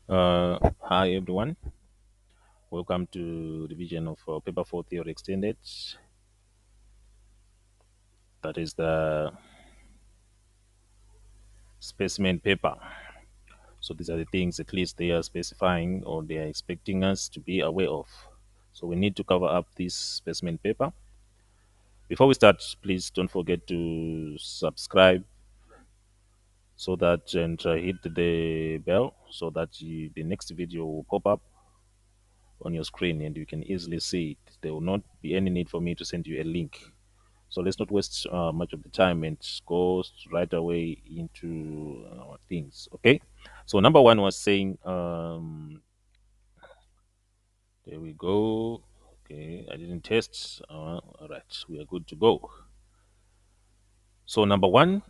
Hi everyone, welcome to the revision of paper 4 theory extended. That is the specimen paper. So these are the things at least they are specifying or they are expecting us to be aware of. So we need to cover up this specimen paper. Before we start, please don't forget to subscribe so that and hit the bell so that the next video will pop up on your screen and you can easily see it. There will not be any need for me to send you a link. So let's not waste much of the time and go right away into things. Okay. So number one was saying, there we go. Okay, I didn't test. All right, we are good to go. So number one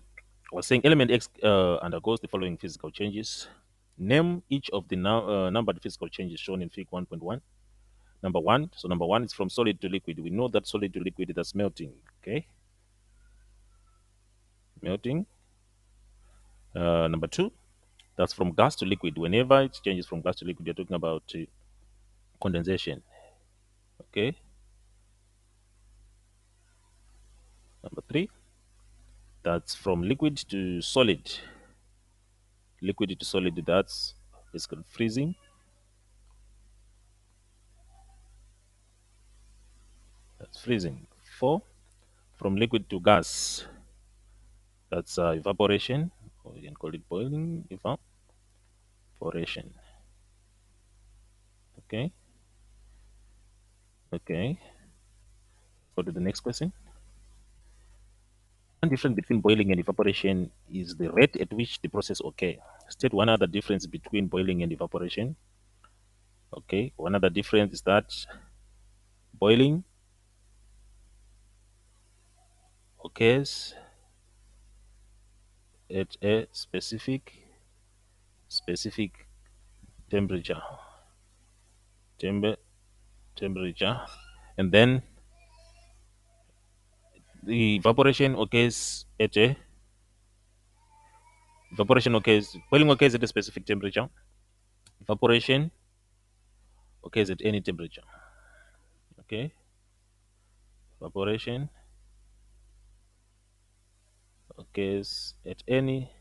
was saying element X undergoes the following physical changes. Name each of the numbered physical changes shown in Fig 1.1. Number one. So number one is from solid to liquid. We know that solid to liquid that's melting. Okay, melting. Number two, that's from gas to liquid. Whenever it changes from gas to liquid, you're talking about condensation. Okay. Number three, that's from liquid to solid. Liquid to solid, that's basically freezing. That's freezing. Four, from liquid to gas, that's evaporation, or you can call it boiling, evaporation. Okay. Okay. Go to the next question. One difference between boiling and evaporation is the rate at which the process occurs. State one other difference between boiling and evaporation. Okay, one other difference is that boiling occurs at a specific temperature, temper, temperature, and then the evaporation occurs boiling occurs at a specific temperature. Evaporation occurs at any temperature. Okay, evaporation occurs at any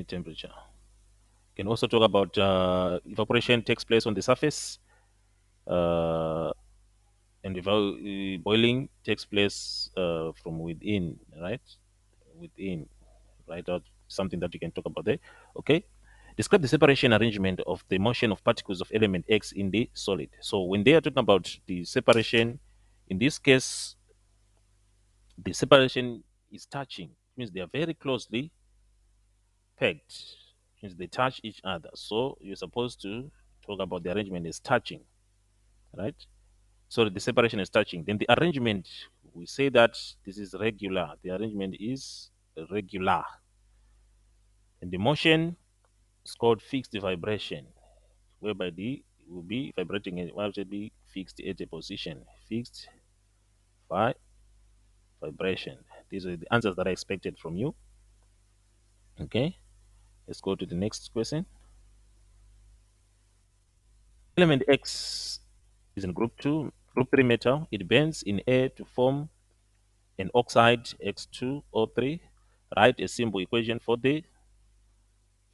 temperature. Can also talk about evaporation takes place on the surface, uh, and boiling takes place from within, right? Within, right? Out something that you can talk about there. Okay. Describe the separation arrangement of the motion of particles of element X in the solid. So when they are talking about the separation, in this case, the separation is touching. It means they are very closely pegged. It means they touch each other. So you're supposed to talk about the arrangement is touching, right? So the separation is touching. Then the arrangement, we say that this is regular. The arrangement is regular. And the motion is called fixed vibration, whereby the will be vibrating and will be fixed at a position. Fixed vibration. These are the answers that I expected from you. Okay. Let's go to the next question. Element X is in group 2, group 3 metal. It bends in air to form an oxide X2O3. Write a simple equation for the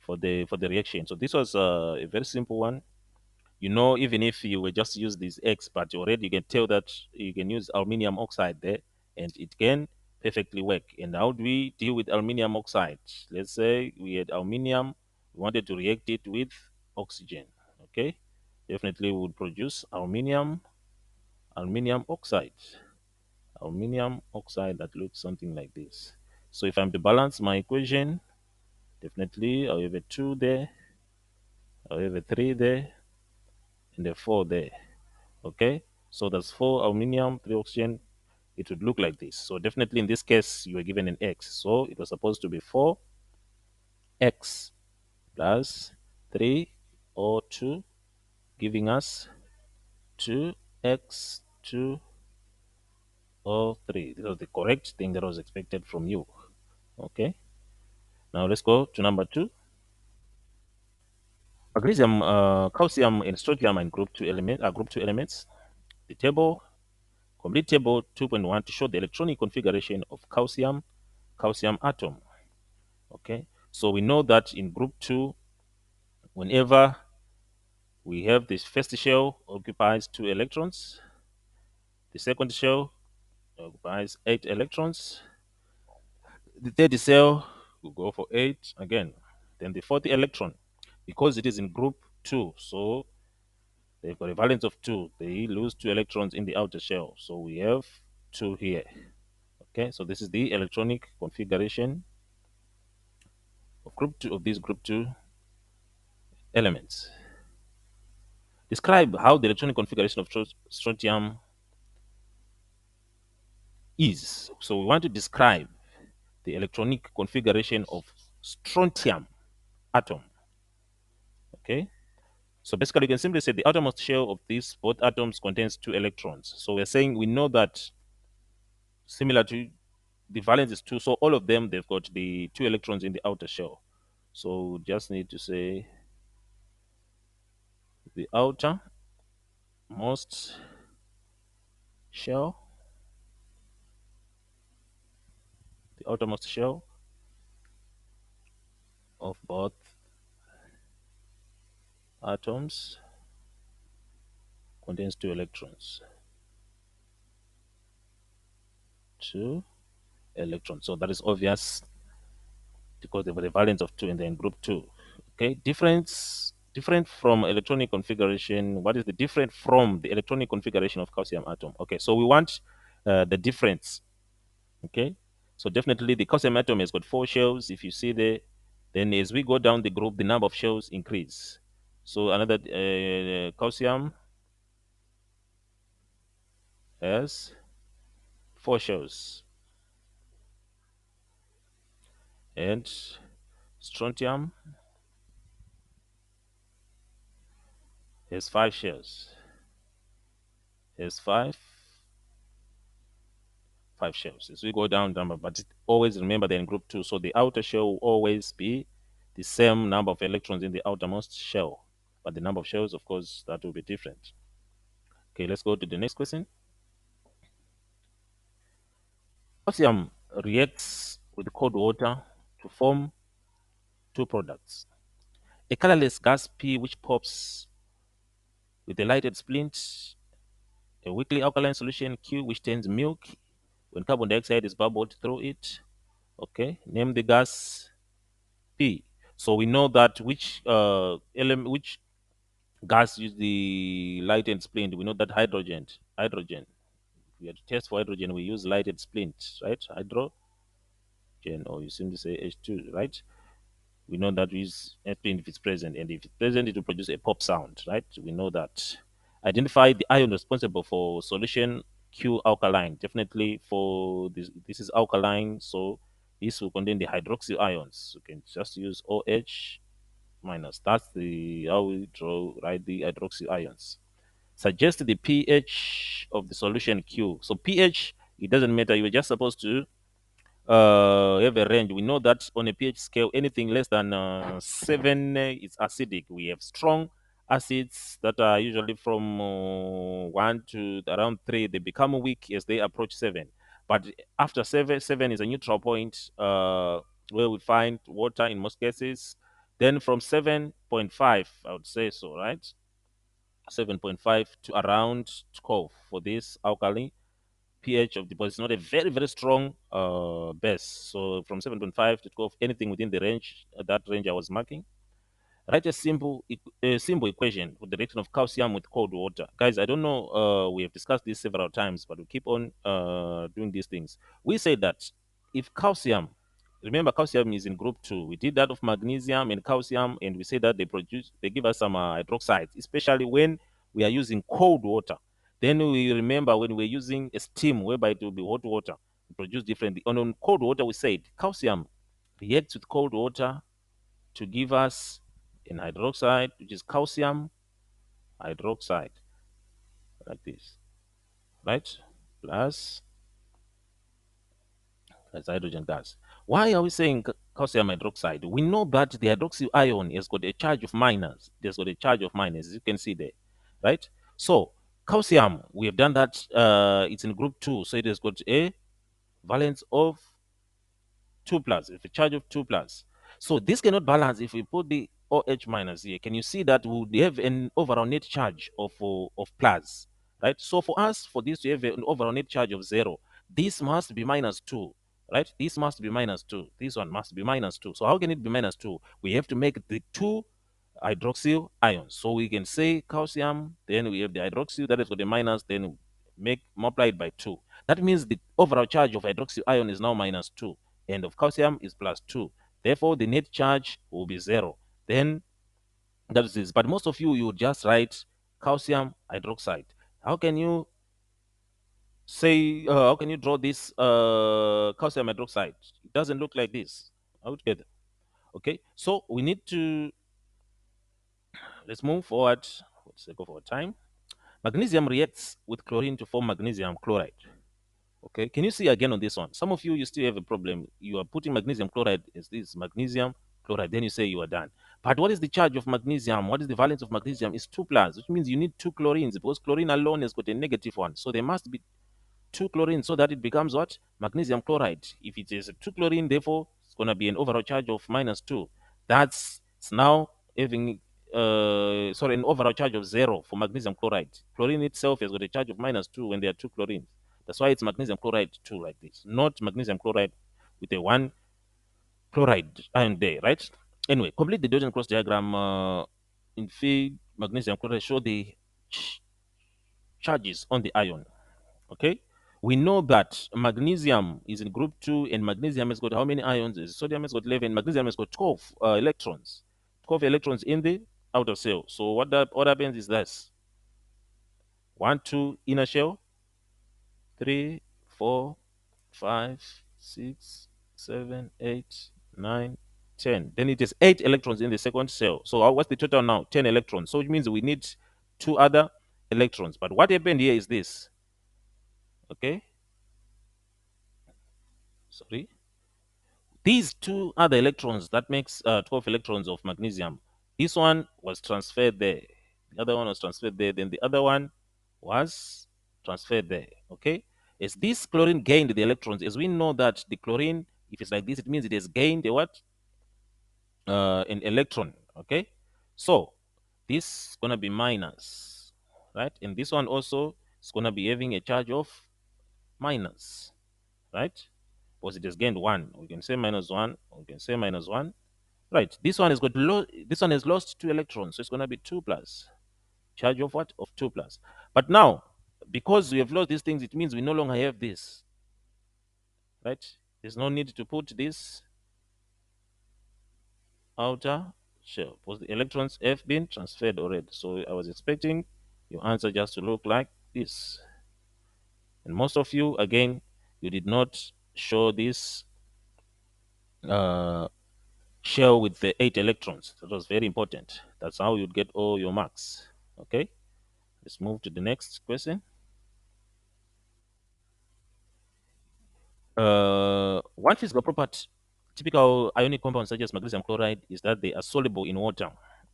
reaction. So this was a very simple one. Even if you will just use this X, but already you can tell that you can use aluminium oxide there, and it can perfectly work. And how do we deal with aluminium oxide? Let's say we had aluminium, we wanted to react it with oxygen. Okay, definitely we would produce aluminium oxide, that looks something like this. So if I'm to balance my equation, definitely I'll have a 2 there, I'll have a 3 there, and a 4 there. Okay, so that's 4 aluminium, 3 oxygen. It would look like this. So definitely in this case, you were given an X. So it was supposed to be 4x plus 3O2, giving us 2x2O3. This was the correct thing that was expected from you. Okay, now let's go to number 2. Magnesium, calcium, and strontium are in group two elements. The table, complete table 2.1 to show the electronic configuration of calcium atom. Okay, so we know that in group two, whenever we have this first shell occupies 2 electrons, the second shell occupies 8 electrons, the third cell will go for 8 again, then the fourth electron, because it is in group two, so they've got a valence of 2. They lose 2 electrons in the outer shell. So we have 2 here. Okay, so this is the electronic configuration of group 2 of these group 2 elements. Describe how the electronic configuration of strontium is. So we want to describe the electronic configuration of strontium atom. Okay, so basically you can simply say the outermost shell of these both atoms contains 2 electrons. So we're saying we know that similar to the valence is 2, so all of them they've got the 2 electrons in the outer shell. So just need to say the outermost shell, the outermost shell of both atoms contains 2 electrons. 2 electrons. So that is obvious because they have a valence of 2 and then group 2. Okay, different from electronic configuration. What is the different from the electronic configuration of calcium atom? Okay, so we want the difference. Okay, so definitely the calcium atom has got 4 shells. If you see there, then as we go down the group, the number of shells increase. So another calcium has 4 shells, and strontium has 5 shells. Has five shells. As we go down number, but always remember they're in group 2. So the outer shell will always be the same number of electrons in the outermost shell, but the number of shells, of course, that will be different. Okay, let's go to the next question. Calcium reacts with cold water to form 2 products. A colorless gas P which pops with a lighted splint, a weakly alkaline solution Q which turns milk when carbon dioxide is bubbled through it. Okay, name the gas P. So we know that which element, which gas use the lighted splint. We know that hydrogen. Hydrogen. We have to test for hydrogen. We use lighted splint, right? Hydrogen, or you simply say H2, right? We know that is airplane if it's present, and if it's present, it will produce a pop sound, right? We know that. Identify the ion responsible for solution Q alkaline. Definitely for this, this is alkaline, so this will contain the hydroxy ions. You can just use OH minus. That's the how we draw right the hydroxy ions. Suggest the pH of the solution Q. So pH, it doesn't matter. You're just supposed to have a range. We know that on a pH scale, anything less than 7 is acidic. We have strong acids that are usually from 1 to around 3. They become weak as they approach 7. But after 7 is a neutral point where we find water in most cases. Then from 7.5, I would say so, right? 7.5 to around 12 for this alkali pH of the body is not a very, very strong base. So from 7.5 to 12, anything within the range, that range I was marking. Write a simple equation for the reaction of calcium with cold water. Guys, I don't know, we have discussed this several times, but we keep on doing these things. We say that if calcium, remember calcium is in group 2. We did that of magnesium and calcium, and we say that they give us some hydroxides, especially when we are using cold water. Then we remember when we're using a steam, whereby it will be hot water, we produce differently. On cold water, we said calcium reacts with cold water to give us an hydroxide, which is calcium hydroxide, like this, right? Plus hydrogen gas. Why are we saying calcium hydroxide? We know that the hydroxyl ion has got a charge of minus. There's got a charge of minus, as you can see there, right? So calcium, we have done that. It's in group 2, so it has got a valence of 2 plus, if a charge of 2 plus. So this cannot balance if we put the OH minus here. Can you see that we would have an overall net charge of plus, right? So for us, for this to have an overall net charge of 0, this must be minus 2, right? This must be minus 2. This one must be minus 2. So how can it be minus 2? We have to make the 2 hydroxyl ions. So we can say calcium, then we have the hydroxyl that is got a minus, then make multiplied by 2. That means the overall charge of hydroxyl ion is now minus 2, and of calcium is plus 2. Therefore, the net charge will be 0. Then that is this. But most of you would just write calcium hydroxide. How can you say, how can you draw this calcium hydroxide? It doesn't look like this. Altogether. Okay, so we need to, let's move forward for the sake of our time. Magnesium reacts with chlorine to form magnesium chloride. Okay, can you see again on this one? Some of you, you still have a problem. You are putting magnesium chloride as this magnesium chloride, then you say you are done. But what is the charge of magnesium? What is the valence of magnesium? It's 2 plus, which means you need 2 chlorines, because chlorine alone has got a negative one. So there must be 2 chlorine so that it becomes what? Magnesium chloride. If it is a 2 chlorine, therefore, it's going to be an overall charge of minus 2. It's now having, sorry, an overall charge of 0 for magnesium chloride. Chlorine itself has got a charge of minus 2 when there are 2 chlorines. That's why it's magnesium chloride 2 like this, not magnesium chloride with a 1 chloride ion there, right? Anyway, complete the dot and cross diagram. In feed, magnesium chloride show the charges on the ion. Okay, we know that magnesium is in group 2, and magnesium has got how many ions? Sodium has got 11, magnesium has got 12 electrons. 12 electrons in the outer shell. So what happens is this: 1 2 inner shell, 3 4 5 6 7 8 9 10. Then it is 8 electrons in the second cell. So what's the total now? 10 electrons. So which means we need 2 other electrons. But what happened here is this. Okay, sorry, these 2 other electrons, that makes 12 electrons of magnesium. This one was transferred there, the other one was transferred there, then the other one was transferred there. Okay, as this chlorine gained the electrons, as we know that the chlorine, if it's like this, it means it has gained a what? An electron. Okay, so this is going to be minus, right? And this one also is going to be having a charge of minus, right? Because it has gained 1. We can say minus 1, we can say minus 1. Right. This one this one has lost 2 electrons, so it's going to be 2 plus. Charge of what? Of 2 plus. But now, because we have lost these things, it means we no longer have this. Right? There's no need to put this outer shell, because the electrons have been transferred already. So I was expecting your answer just to look like this. And most of you, again, you did not show this uh, shell with the 8 electrons. That was very important. That's how you'd get all your marks. Okay, let's move to the next question. One physical property typical ionic compounds such as magnesium chloride is that they are soluble in water.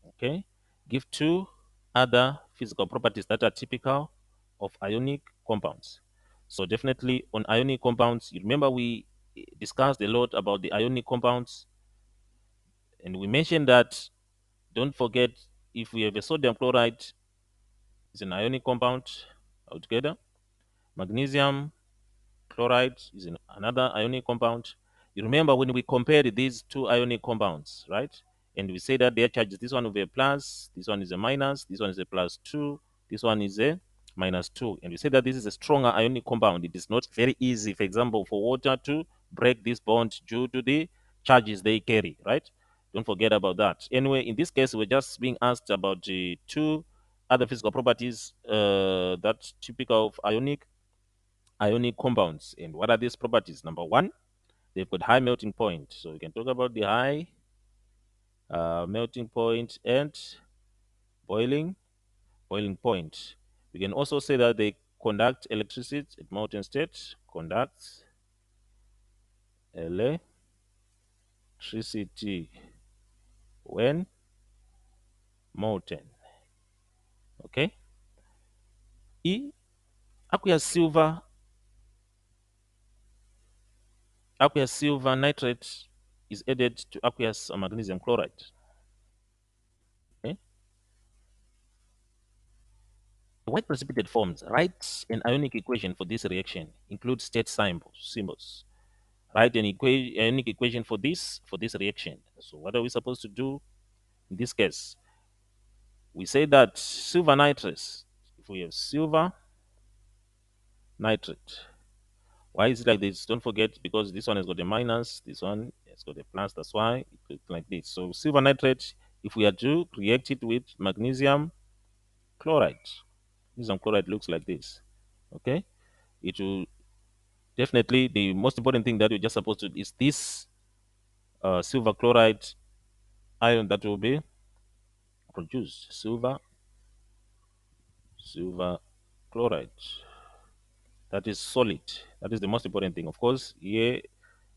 Okay, give 2 other physical properties that are typical of ionic compounds. So definitely on ionic compounds, you remember we discussed a lot about the ionic compounds, and we mentioned that, don't forget, if we have a sodium chloride, it's an ionic compound altogether. Magnesium chloride is another ionic compound. You remember when we compared these 2 ionic compounds, right? And we say that their charges, this one will be a plus, this one is a minus, this one is a plus 2, this one is a minus 2. And we say that this is a stronger ionic compound. It is not very easy, for example, for water to break this bond due to the charges they carry, right? Don't forget about that. Anyway, in this case, we're just being asked about the 2 other physical properties that's typical of ionic compounds. And what are these properties? Number 1, they've got high melting point. So we can talk about the high melting point and boiling boiling point. We can also say that they conduct electricity at molten state, conducts electricity electricity when molten. Okay. E aqueous silver nitrate is added to aqueous magnesium chloride. Okay. The white precipitate forms. Write an ionic equation for this reaction. Include state symbols. Write an ionic equation for this reaction. So what are we supposed to do in this case? We say that silver nitrate. If we have silver nitrate, why is it like this? Don't forget, because this one has got a minus, this one has got a plus. That's why it's like this. So silver nitrate, if we are to react it with magnesium chloride, magnesium chloride looks like this. Okay, it will definitely, the most important thing that we're just supposed to is this silver chloride ion that will be produced. Silver chloride. That is solid. That is the most important thing. Of course, here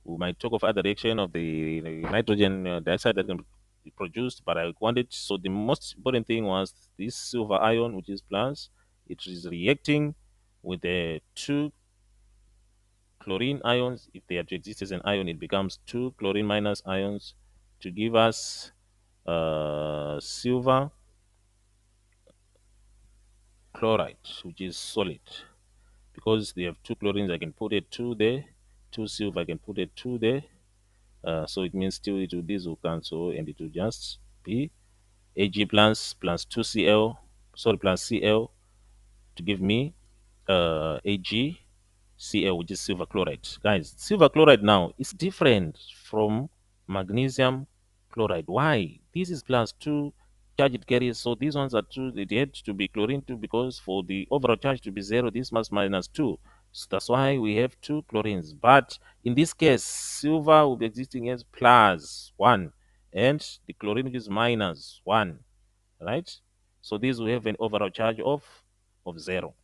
we might talk of other reaction of the nitrogen dioxide that can be produced, but I wanted, so the most important thing was this silver ion, which is plus, it is reacting with the two chlorine ions. If they are to exist as an ion, it becomes two chlorine minus ions to give us silver chloride, which is solid. Because they have two chlorines, I can put a two there, two silver, I can put a two there. So it means still it will, this will cancel and it will just be Ag plus 2Cl, sorry, plus Cl to give me AgCl, which is silver chloride. Guys, silver chloride now is different from magnesium chloride. Why? This is plus 2 charge it carries. So these ones are 2. They had to be chlorine 2 because for the overall charge to be 0, this must minus 2. So that's why we have 2 chlorines. But in this case, silver will be existing as plus 1 and the chlorine which is minus 1, right? So these will have an overall charge of 0.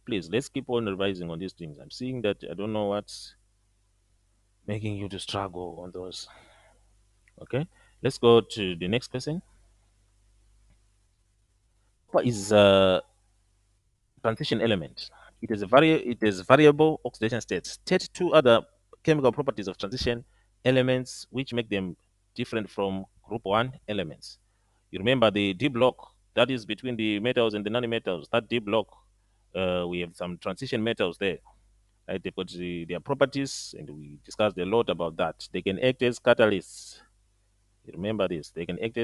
Please, let's keep on revising on these things. I'm seeing that I don't know what's making you to struggle on those. Okay, let's go to the next question. What is transition element? It is variable oxidation states. State two other chemical properties of transition elements which make them different from group 1 elements. You remember the D block that is between the metals and the nanometals. That D block, we have some transition metals there. Right? They've got their properties, and we discussed a lot about that. They can act as catalysts. You remember this? They can act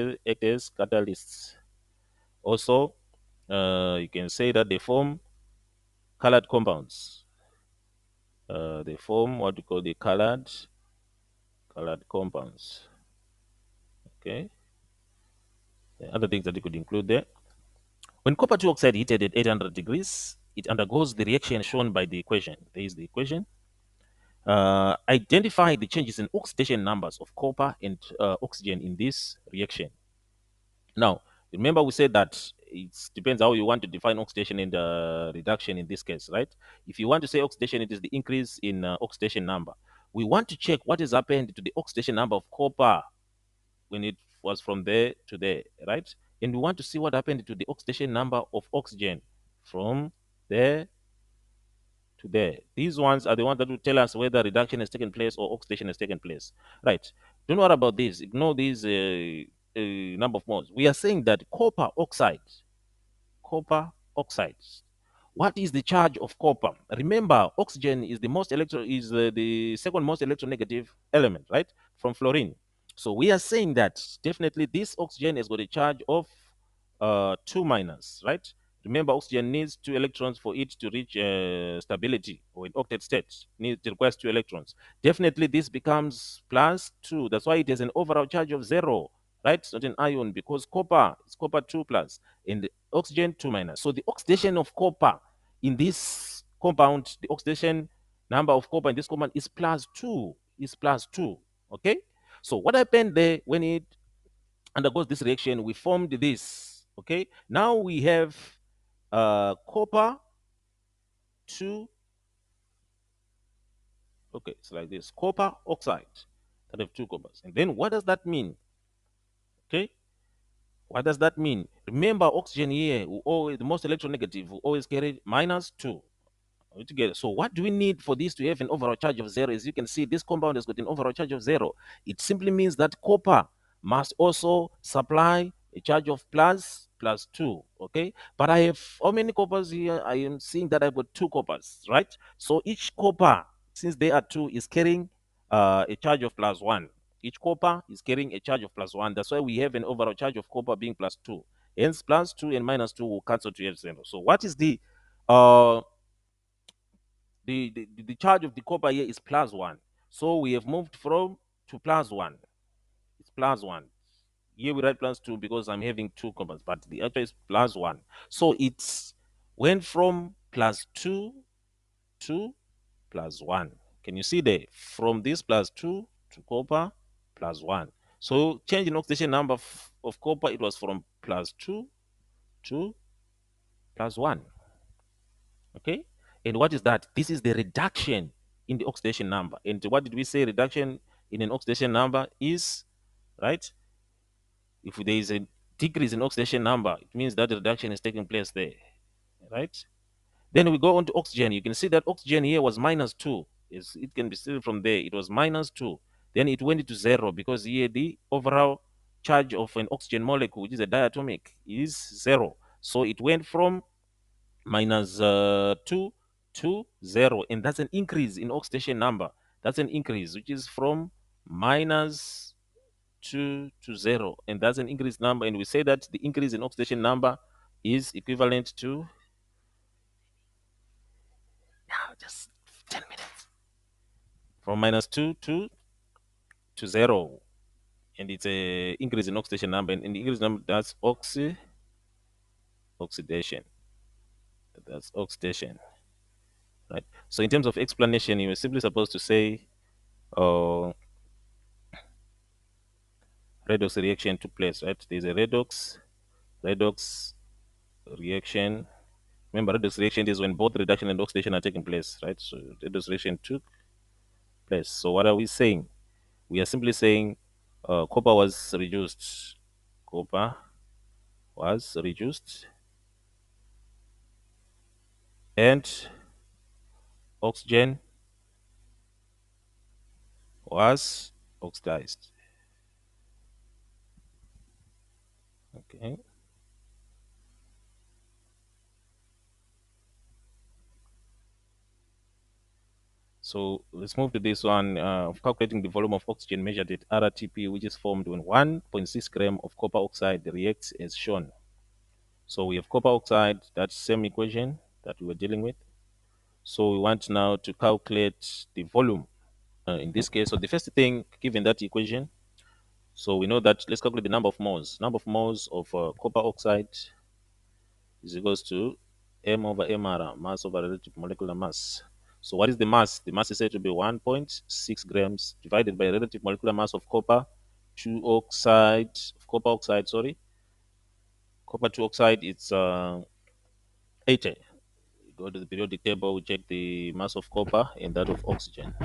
as catalysts. Also, you can say that they form colored compounds. They form what we call the colored compounds. Okay. Other things that you could include there. When copper 2 oxide heated at 800 degrees, it undergoes the reaction shown by the equation. There is the equation. Identify the changes in oxidation numbers of copper and oxygen in this reaction. Now, remember we said that it depends how you want to define oxidation and reduction in this case, right? If you want to say oxidation, it is the increase in oxidation number. We want to check what has happened to the oxidation number of copper when it was from there to there, right? And we want to see what happened to the oxidation number of oxygen from there to there. These ones are the ones that will tell us whether reduction has taken place or oxidation has taken place. Right. Don't worry about this. Ignore these number of moles. We are saying that copper oxide. What is the charge of copper? Remember, oxygen is the second most electronegative element, right? From fluorine. So we are saying that definitely this oxygen has got a charge of 2 minus, right? Remember, oxygen needs 2 electrons for it to reach stability or an octet state. It requires 2 electrons. Definitely, this becomes plus 2. That's why it has an overall charge of 0, right? It's not an ion because copper is copper 2 plus and the oxygen 2 minus. So the oxidation of copper in this compound, the oxidation number of copper in this compound is plus 2. Is plus 2. Okay? So what happened there when it undergoes this reaction? We formed this. Okay? Now we have copper 2. Okay, it's like this. Copper oxide. that have two coppers. And then what does that mean? Okay, what does that mean? Remember, oxygen here, will always, the most electronegative, will always carry -2. Are we together? So what do we need for this to have an overall charge of 0? As you can see, this compound has got an overall charge of 0. It simply means that copper must also supply a charge of +2. Okay, but I have how many coppers here? I am seeing that I've got two coppers, right? So each copper, since they are two, is carrying a charge of +1. Each copper is carrying a charge of +1. That's why we have an overall charge of copper being +2. Hence, +2 and -2 will cancel to have 0. So what is uh the charge of the copper here is +1. So we have moved from to +1. It's +1. Here we write +2 because I'm having two coppers, but the actual is +1. So it's went from +2 to +1. Can you see there? From this +2 to copper +1. So change in oxidation number of copper, it was from +2 to +1. Okay, and what is that? This is the reduction in the oxidation number. And what did we say reduction in an oxidation number is? Right, if there is a decrease in oxidation number, it means that the reduction is taking place there, right? Then we go on to oxygen. You can see that oxygen here was -2. It can be seen from there, it was -2. Then it went to 0 because here the overall charge of an oxygen molecule, which is a diatomic, is 0. So it went from -2 to 0, and that's an increase in oxidation number. That's an increase, which is from -2 to 0, and that's an increased number. And we say that the increase in oxidation number is equivalent to now just 10 minutes from -2 to 0, and it's a increase in oxidation number, and the increased number, that's oxidation. That's oxidation, right? So in terms of explanation, you were simply supposed to say, uh, redox reaction took place, right? There's a redox reaction. Remember, redox reaction is when both reduction and oxidation are taking place, right? So redox reaction took place. So what are we saying? We are simply saying copper was reduced. Copper was reduced and oxygen was oxidized. Okay. So let's move to this one of calculating the volume of oxygen measured at RTP, which is formed when 1.6 gram of copper oxide reacts as shown. So we have copper oxide, that same equation that we were dealing with. So we want now to calculate the volume in this case. So the first thing, given that equation, so we know that let's calculate the number of moles. Number of moles of copper oxide is equals to M over MR, mass over relative molecular mass. So what is the mass? The mass is said to be 1.6 grams divided by relative molecular mass of copper 2 oxide, copper oxide, sorry. Copper 2 oxide, it's 80. Go to the periodic table, we check the mass of copper and that of oxygen.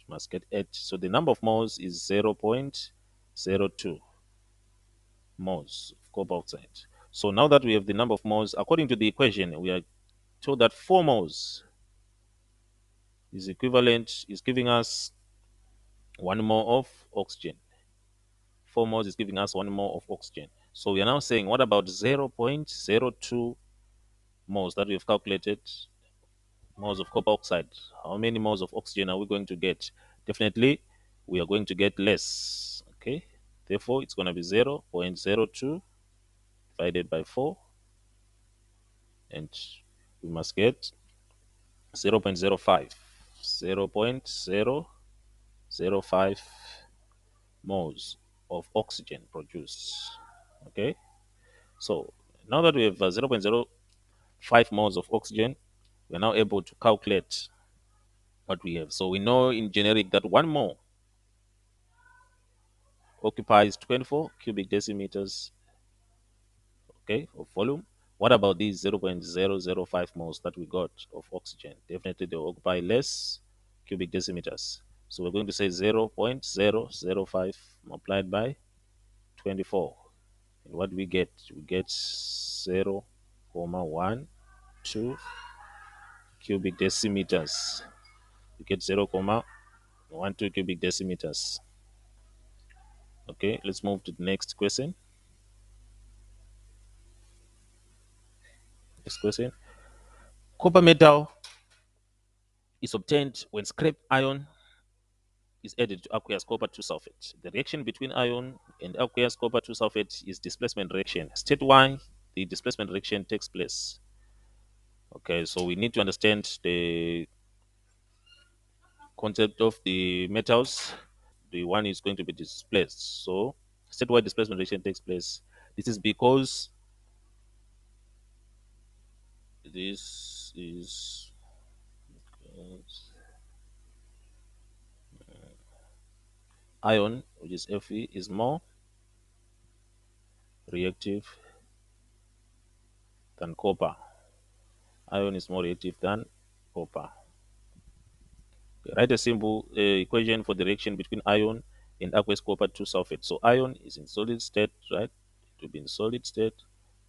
Must get 8. So the number of moles is 0.02 moles of copper oxide. So now that we have the number of moles, according to the equation, we are told that 4 moles is equivalent, is giving us 1 mole of oxygen. 4 moles is giving us 1 mole of oxygen. So we are now saying, what about 0.02 moles that we've calculated? Moles of copper oxide. How many moles of oxygen are we going to get? Definitely, we are going to get less. Okay, therefore, it's going to be 0.02 divided by 4, and we must get 0.05. 0.005 moles of oxygen produced. Okay, so now that we have 0.05 moles of oxygen, we're now able to calculate what we have. So we know in generic that 1 mole occupies 24 cubic decimeters, okay, of volume. What about these 0.005 moles that we got of oxygen? Definitely they will occupy less cubic decimeters. So we're going to say 0.005 multiplied by 24. And what do we get? We get 0, 0.12 cubic decimeters. We get 0.12 cubic decimeters. Okay, let's move to the next question. Next question. Copper metal is obtained when scrap iron is added to aqueous copper 2 sulfate. The reaction between iron and aqueous copper 2 sulfate is displacement reaction. State why the displacement reaction takes place. Okay, so we need to understand the concept of the metals. The one is going to be displaced. So, state why displacement reaction takes place. This is because this is iron, which is Fe, is more reactive than copper. Iron is more reactive than copper. Write a simple equation for the reaction between iron and aqueous copper 2 sulfate. So iron is in solid state, right? It will be in solid state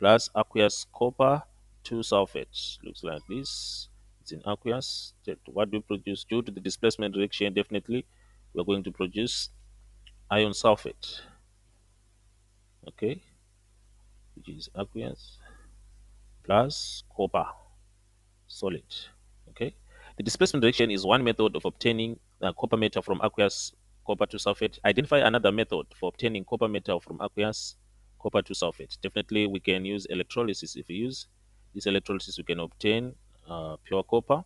plus aqueous copper 2 sulfate. Looks like this. It's in aqueous state. What do we produce? Due to the displacement reaction, definitely we're going to produce iron sulfate. Okay, which is aqueous plus copper solid. Okay, the displacement reaction is one method of obtaining copper metal from aqueous copper to sulfate. Identify another method for obtaining copper metal from aqueous copper to sulfate. Definitely, we can use electrolysis. If we use this electrolysis, we can obtain pure copper.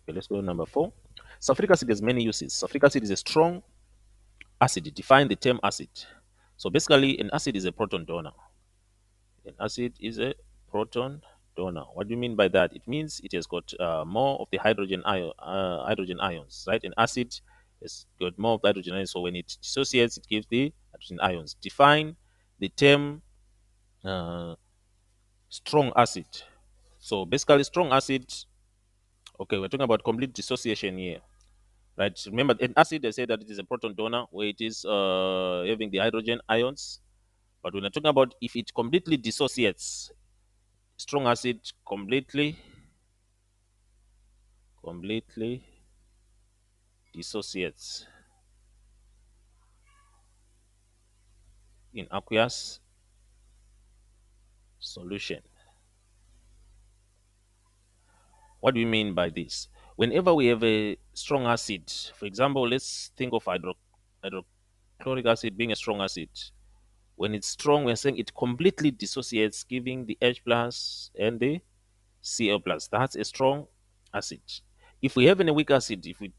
Okay, let's go to number 4. Sulfuric acid has many uses. Sulfuric acid is a strong acid. Define the term acid. So basically, an acid is a proton donor. An acid is a proton donor. What do you mean by that? It means it has got more of the hydrogen ions, right? An acid has got more of the hydrogen ions, so when it dissociates, it gives the hydrogen ions. Define the term uh, strong acid. So basically, strong acid. Okay, we're talking about complete dissociation here, right? Remember, an acid, they say that it is a proton donor, where it is having the hydrogen ions. But when we're talking about if it completely dissociates, strong acid completely dissociates in aqueous solution. What do we mean by this? Whenever we have a strong acid, for example, let's think of hydrochloric acid being a strong acid. When it's strong, we're saying it completely dissociates, giving the H plus and the Cl plus. That's a strong acid. If we have any weak acid, if we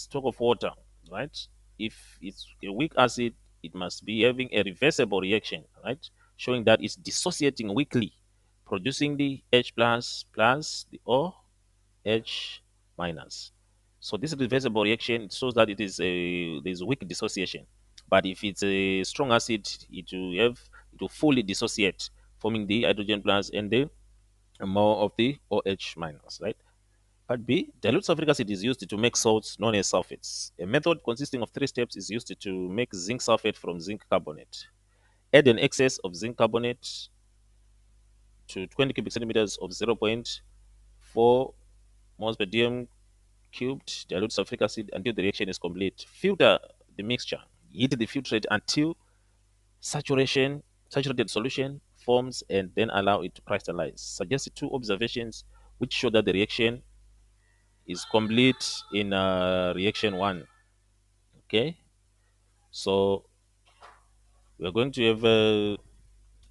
talk of water, right? If it's a weak acid, it must be having a reversible reaction, right? Showing that it's dissociating weakly, producing the H plus the OH minus. So this reversible reaction shows that there's weak dissociation. But if it's a strong acid, it will fully dissociate, forming the hydrogen plus and the more of the OH minus, right? Part B, dilute sulfuric acid is used to make salts known as sulfates. A method consisting of 3 steps is used to make zinc sulfate from zinc carbonate. Add an excess of zinc carbonate to 20 cubic centimeters of 0.4 moles per dm cubed dilute sulfuric acid until the reaction is complete. Filter the mixture. Heat the filtrate until saturated solution forms and then allow it to crystallize. Suggest 2 observations which show that the reaction is complete in reaction 1. Okay, so we're going to have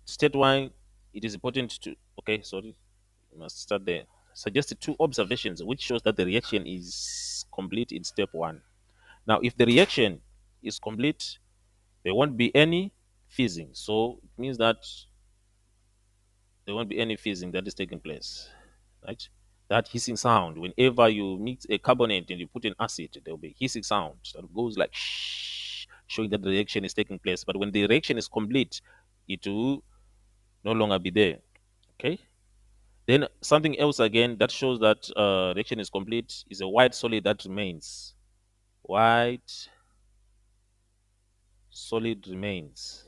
state why it is important to, okay, sorry, we must start there. Suggested 2 observations which shows that the reaction is complete in step 1. Now if the reaction is complete, there won't be any fizzing, so it means that there won't be any fizzing that is taking place, right? That hissing sound, whenever you mix a carbonate and you put in acid, there will be hissing sound that goes like shh, showing that the reaction is taking place. But when the reaction is complete, it will no longer be there. Okay. Then something else again that shows that reaction is complete is a white solid that remains. White solid remains.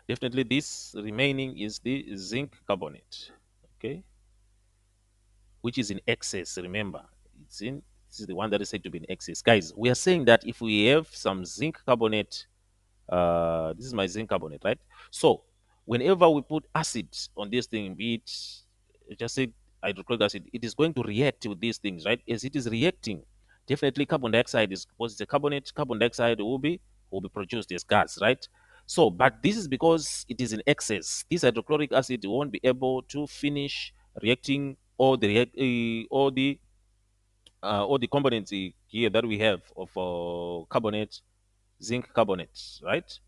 Definitely, this remaining is the zinc carbonate, okay, which is in excess. Remember, it's in this is the one that is said to be in excess. Guys, we are saying that if we have some zinc carbonate, this is my zinc carbonate, right? So whenever we put acid on this thing, be it just say hydrochloric acid, it is going to react with these things, right? As it is reacting, definitely carbon dioxide is, because it's a carbonate, carbon dioxide will be produced as gas, right? So, but this is because it is in excess. This hydrochloric acid won't be able to finish reacting all the components here that we have of carbonate, zinc carbonate, right?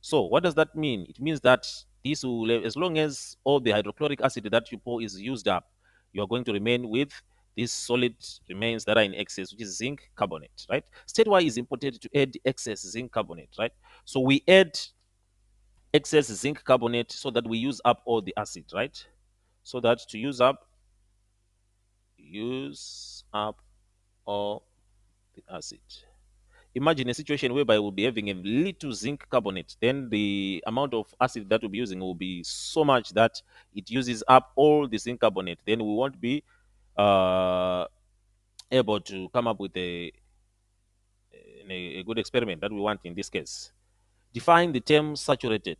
So what does that mean? It means that this will, as long as all the hydrochloric acid that you pour is used up, you are going to remain with these solid remains that are in excess, which is zinc carbonate, right? State why is important to add excess zinc carbonate, right? So we add excess zinc carbonate so that we use up all the acid, right? So that to use up all the acid. Imagine a situation whereby we'll be having a little zinc carbonate, then the amount of acid that we'll be using will be so much that it uses up all the zinc carbonate. Then we won't be uh, able to come up with a good experiment that we want in this case. Define the term saturated.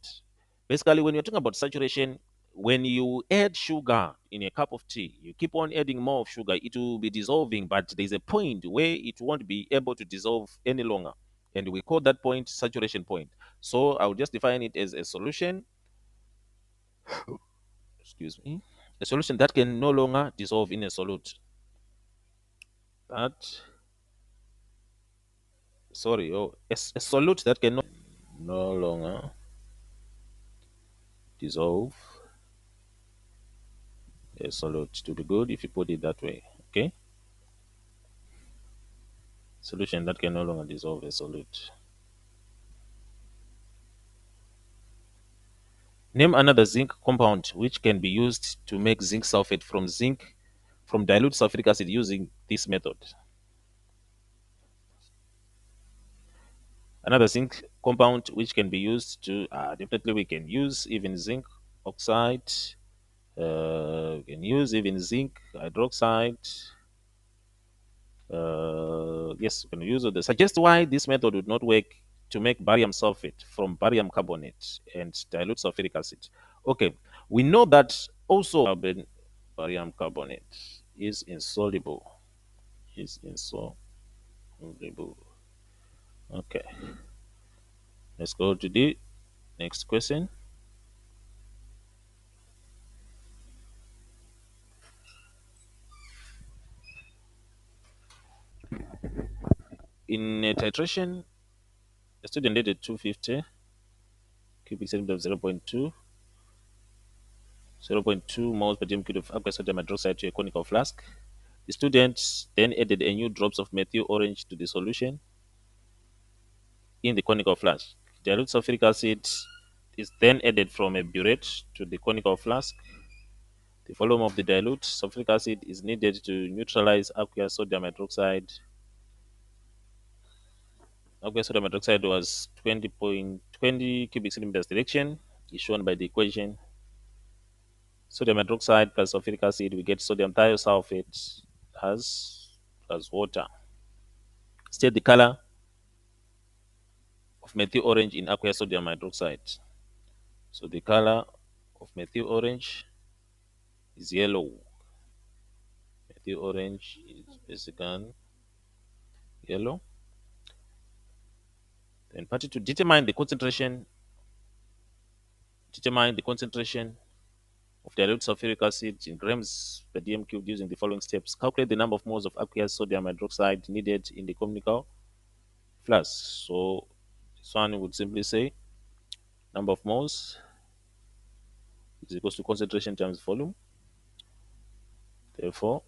Basically, when you're talking about saturation, when you add sugar in a cup of tea, you keep on adding more of sugar, it will be dissolving, but there's a point where it won't be able to dissolve any longer. And we call that point saturation point. So I'll just define it as a solution, excuse me, a solution that can no longer dissolve in a solute. That, sorry, a solute that can no longer dissolve a solute, to be good if you put it that way. Okay. Solution that can no longer dissolve a solute. Name another zinc compound which can be used to make zinc sulfate from dilute sulfuric acid using this method. Another zinc compound which can be used to definitely we can use even zinc oxide. We can use even zinc hydroxide. Yes, we can use it. Suggest why this method would not work to make barium sulfate from barium carbonate and dilute sulfuric acid. Okay, we know that also barium carbonate is insoluble. Is insoluble. Okay, let's go to the next question. In titration, a student did a 250 cubic centimeter of 0.2 moles per dm cube of aqueous sodium hydroxide to a conical flask. The student then added a new drops of methyl orange to the solution in the conical flask. Dilute sulfuric acid is then added from a burette to the conical flask. The volume of the dilute sulfuric acid is needed to neutralize aqueous sodium hydroxide. Aqueous sodium hydroxide was 20.20 cubic centimeters direction, is shown by the equation. Sodium hydroxide plus sulfuric acid, we get sodium thiosulfate as water. State the color of methyl orange in aqueous sodium hydroxide. So the color of methyl orange is yellow. Methyl orange is basically yellow. Then part two, determine the concentration of dilute sulfuric acid in grams per dm cubed using the following steps. Calculate the number of moles of aqueous sodium hydroxide needed in the conical flask. So this one would simply say number of moles is equals to concentration times volume. Therefore,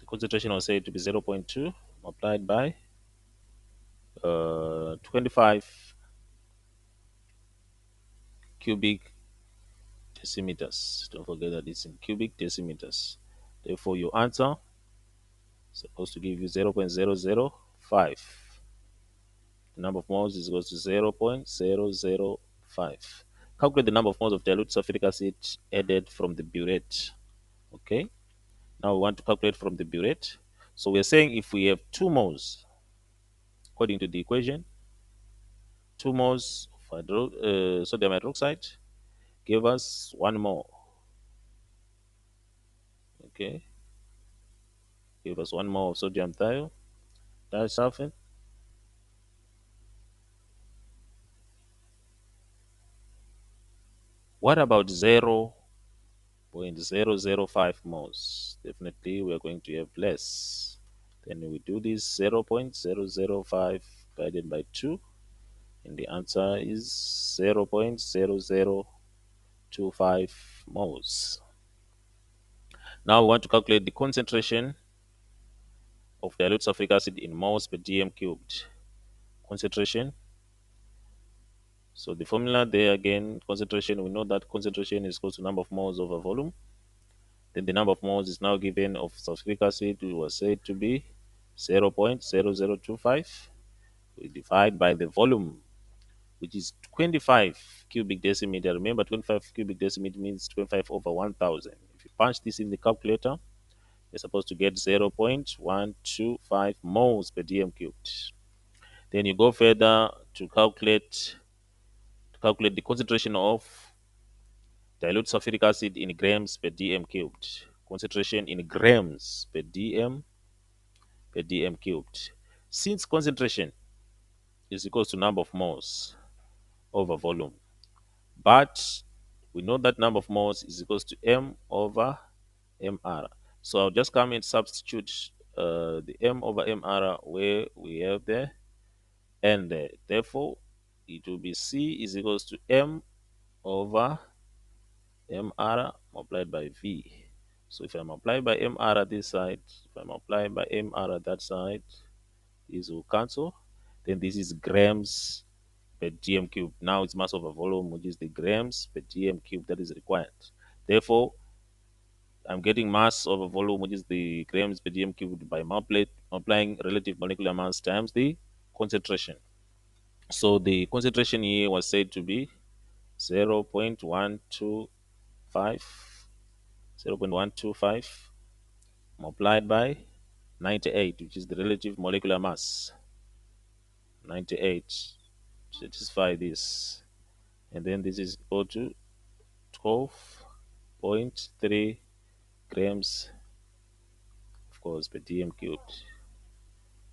the concentration was said to be 0.2 multiplied by 25 cubic decimeters. Don't forget that it's in cubic decimeters. Therefore, your answer is supposed to give you 0.005. The number of moles is equal to 0.005. Calculate the number of moles of dilute sulfuric acid added from the burette. Okay. Now we want to calculate from the burette. So we're saying if we have 2 moles, according to the equation, 2 moles of sodium hydroxide give us 1 mole. Okay. Give us 1 mole of sodium thiosulfate. What about 0.005 moles? Definitely we are going to have less. Then we do this 0.005 divided by 2, and the answer is 0.0025 moles. Now we want to calculate the concentration of dilute sulfuric acid in moles per dm cubed. Concentration. So the formula there again, concentration, we know that concentration is equal to number of moles over volume. Then the number of moles is now given of sulfuric acid, it was said to be 0.0025. We divide by the volume, which is 25 cubic decimeter. Remember, 25 cubic decimeter means 25 over 1000. If you punch this in the calculator, you're supposed to get 0.125 moles per dm cubed. Then you go further to calculate the concentration of dilute sulfuric acid in grams per dm cubed. Concentration in grams per dm cubed. Since concentration is equal to number of moles over volume, but we know that number of moles is equal to m over mr. So I'll just come and substitute the m over mr where we have the n there. Therefore, it will be C is equals to m over mr multiplied by v. So if I multiply by mr this side, if I multiply by mr that side, these will cancel. Then this is grams per dm cube. Now it's mass over volume, which is the grams per dm cube that is required. Therefore, I'm getting mass over volume, which is the grams per dm cubed by multiplying relative molecular mass times the concentration. So the concentration here was said to be 0.125, 0.125 multiplied by 98, which is the relative molecular mass. 98. Satisfy this. And then this is equal to 12.3 grams, of course, per dm cubed.